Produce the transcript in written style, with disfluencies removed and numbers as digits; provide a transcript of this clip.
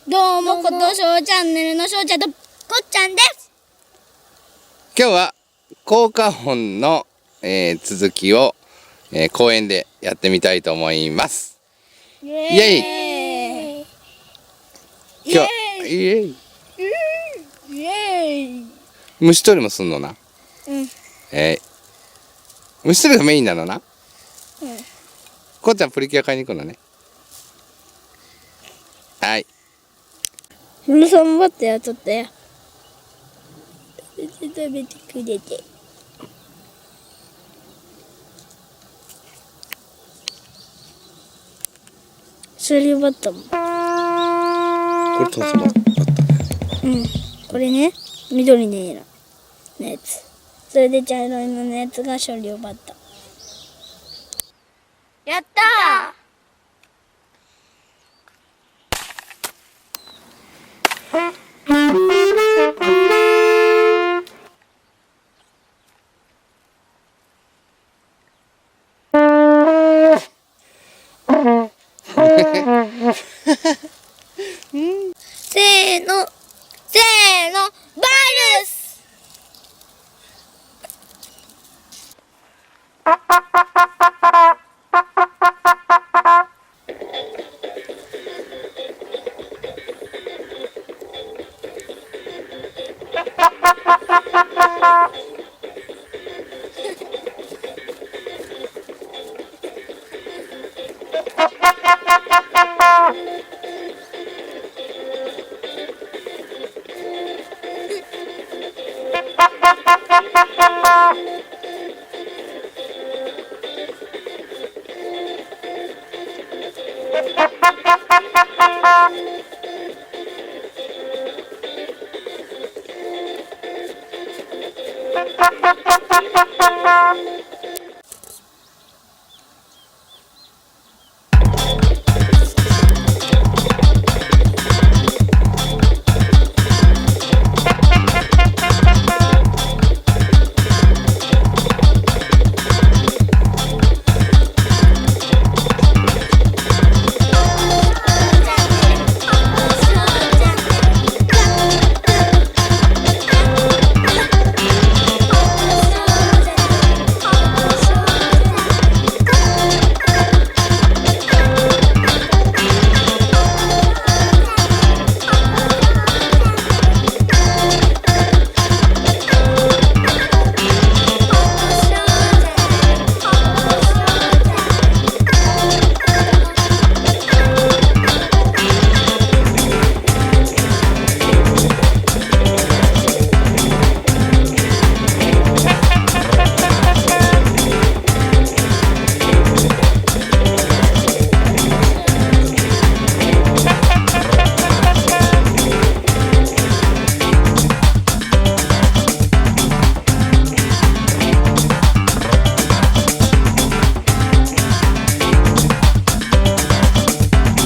どうも、ことしょうチャンネルのしょうちゃんとこっちゃんです。今日は効果音の、続きを、公園でやってみたいと思います。イエーイ。今日イエイイエーイ。虫取りもすんのな。虫取りがメインなのな。こっちゃんプリキュア買いに行くのね。はい。そのサンバってやっとったよ。食べてくれて。それバッタも。これトスバッタね。これね、緑の色のやつ。それで茶色いのやつが処理をバッタ。やったー。